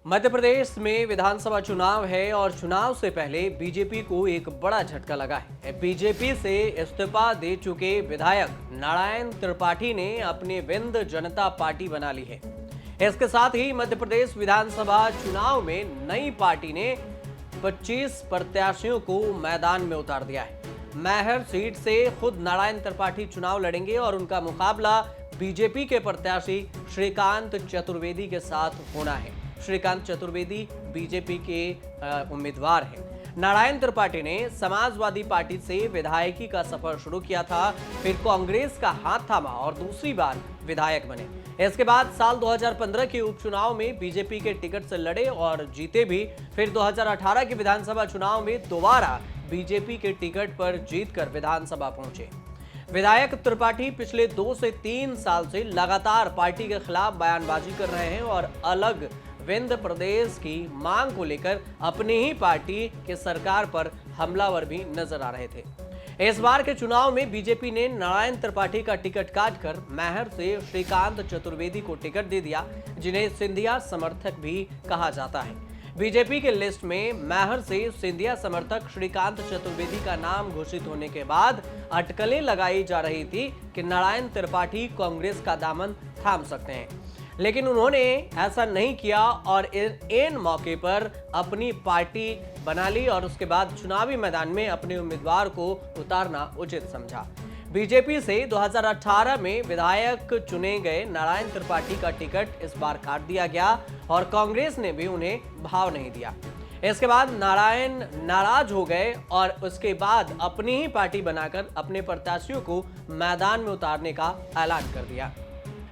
मध्य प्रदेश में विधानसभा चुनाव है और चुनाव से पहले बीजेपी को एक बड़ा झटका लगा है। बीजेपी से इस्तीफा दे चुके विधायक नारायण त्रिपाठी ने अपनी विंध्य जनता पार्टी बना ली है। इसके साथ ही मध्य प्रदेश विधानसभा चुनाव में नई पार्टी ने 25 प्रत्याशियों को मैदान में उतार दिया है। मैहर सीट से खुद नारायण त्रिपाठी चुनाव लड़ेंगे और उनका मुकाबला बीजेपी के प्रत्याशी श्रीकांत चतुर्वेदी के साथ होना है। श्रीकांत चतुर्वेदी बीजेपी के उम्मीदवार हैं। नारायण त्रिपाठी ने समाजवादी पार्टी से विधायकी का सफर शुरू किया था, फिर कांग्रेस का हाथ थामा और दूसरी बार विधायक बने। इसके बाद साल 2015 के उपचुनाव में बीजेपी के टिकट से लड़े और जीते भी। फिर 2018 के विधानसभा चुनाव में दोबारा बीजेपी के टिकट पर जीतकर विधानसभा पहुंचे। विधायक त्रिपाठी पिछले 2 से 3 साल से लगातार पार्टी के खिलाफ बयानबाजी कर रहे हैं और अलग विंध्य प्रदेश की मांग को लेकर अपनी ही पार्टी के सरकार पर हमलावर भी नजर आ रहे थे। इस बार के चुनाव में बीजेपी ने नारायण त्रिपाठी का टिकट काटकर मैहर से श्रीकांत चतुर्वेदी को टिकट दे दिया, जिन्हें सिंधिया समर्थक भी कहा जाता है। बीजेपी के लिस्ट में मैहर से सिंधिया समर्थक श्रीकांत चतुर्वेदी का नाम घोषित होने के बाद अटकलें लगाई जा रही थी कि नारायण त्रिपाठी कांग्रेस का दामन थाम सकते हैं, लेकिन उन्होंने ऐसा नहीं किया और इन मौके पर अपनी पार्टी बना ली और उसके बाद चुनावी मैदान में अपने उम्मीदवार को उतारना उचित समझा। बीजेपी से 2018 में विधायक चुने गए नारायण त्रिपाठी का टिकट इस बार काट दिया गया और कांग्रेस ने भी उन्हें भाव नहीं दिया। इसके बाद नारायण नाराज हो गए और उसके बाद अपनी ही पार्टी बनाकर अपने प्रत्याशियों को मैदान में उतारने का ऐलान कर दिया।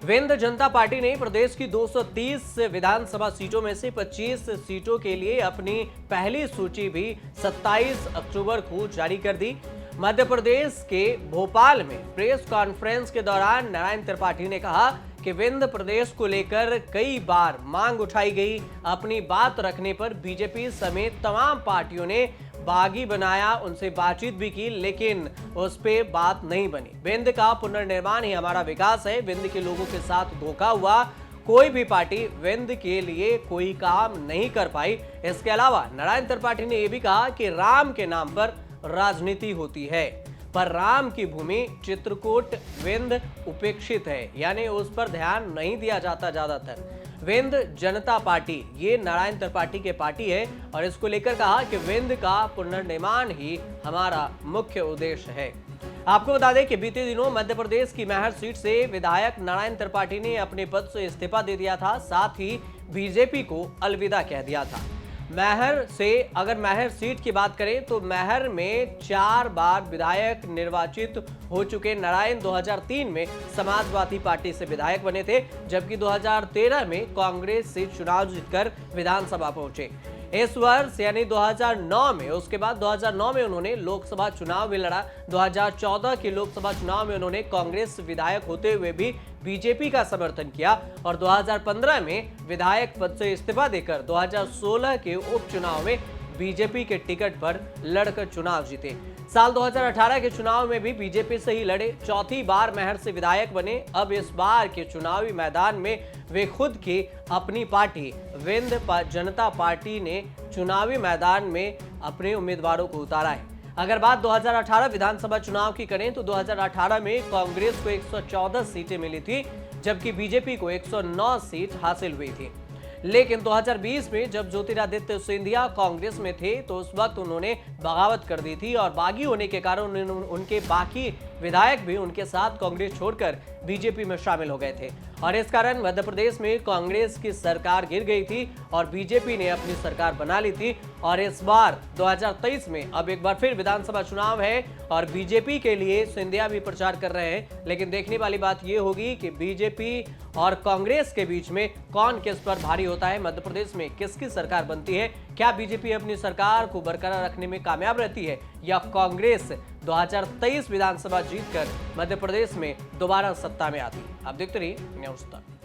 विंध्य जनता पार्टी ने प्रदेश की 230 विधानसभा सीटों में से 25 सीटों के लिए अपनी पहली सूची भी 27 अक्टूबर को जारी कर दी। मध्य प्रदेश के भोपाल में प्रेस कॉन्फ्रेंस के दौरान नारायण त्रिपाठी ने कहा कि विंध्य प्रदेश को लेकर कई बार मांग उठाई गई। अपनी बात रखने पर बीजेपी समेत तमाम पार्टियों ने बागी बनाया, उनसे बातचीत भी की, लेकिन उस पे बात नहीं बनी। विंध्य का पुनर्निर्माण ही हमारा विकास है। विंध्य के लोगों के साथ धोखा हुआ। कोई भी पार्टी विंध्य के लिए कोई काम नहीं कर पाई। इसके अलावा नारायण त्रिपाठी ने यह भी कहा कि राम के नाम पर राजनीति होती है, पर राम की भूमि चित्रकूट विंध्य उपेक्षित है, यानी उस पर ध्यान नहीं दिया जाता। ज्यादातर विंध्य जनता पार्टी ये नारायण त्रिपाठी के पार्टी है और इसको लेकर कहा कि विंध्य का पुनर्निर्माण ही हमारा मुख्य उद्देश्य है। आपको बता दें कि बीते दिनों मध्य प्रदेश की मैहर सीट से विधायक नारायण त्रिपाठी ने अपने पद से इस्तीफा दे दिया था, साथ ही बीजेपी को अलविदा कह दिया था। मैहर से अगर मैहर सीट की बात करें तो मैहर में 4 बार विधायक निर्वाचित हो चुके नारायण 2003 में समाजवादी पार्टी से विधायक बने थे, जबकि 2013 में कांग्रेस से चुनाव जीतकर विधानसभा पहुंचे। इस वर्ष यानी 2009 में, उसके बाद 2009 में उन्होंने लोकसभा चुनाव भी लड़ा। 2014 के लोकसभा चुनाव में उन्होंने कांग्रेस विधायक होते हुए भी बीजेपी का समर्थन किया और 2015 में विधायक पद से इस्तीफा देकर 2016 के उपचुनाव में बीजेपी के टिकट पर लड़कर चुनाव जीते। साल 2018 के चुनाव में भी बीजेपी से ही लड़े, चौथी बार मैहर से विधायक बने। अब इस बार के चुनावी मैदान में वे खुद की अपनी पार्टी विंध्य जनता पार्टी ने चुनावी मैदान में अपने उम्मीदवारों को उतारा है। अगर बात 2018 विधानसभा चुनाव की करें तो 2018 में कांग्रेस को 114 सीटें मिली थी, जबकि बीजेपी को 109 सीट हासिल हुई थी। लेकिन 2020 में जब ज्योतिरादित्य सिंधिया कांग्रेस में थे तो उस वक्त उन्होंने बगावत कर दी थी और बागी होने के कारण उनके बाकी विधायक भी उनके साथ कांग्रेस छोड़कर बीजेपी में शामिल हो गए थे और इस कारण मध्य प्रदेश में कांग्रेस की सरकार गिर गई थी और बीजेपी ने अपनी सरकार बना ली थी। और इस बार 2023 में अब एक बार फिर विधानसभा चुनाव है और बीजेपी के लिए सिंधिया भी प्रचार कर रहे हैं, लेकिन देखने वाली बात यह होगी कि बीजेपी और कांग्रेस के बीच में कौन किस पर भारी होता है। मध्य प्रदेश में किसकी सरकार बनती है? क्या बीजेपी अपनी सरकार को बरकरार रखने में कामयाब रहती है या कांग्रेस 2023 विधानसभा जीतकर मध्य प्रदेश में दोबारा सत्ता में आती है? आप देखते रहिए न्यूज़ तक।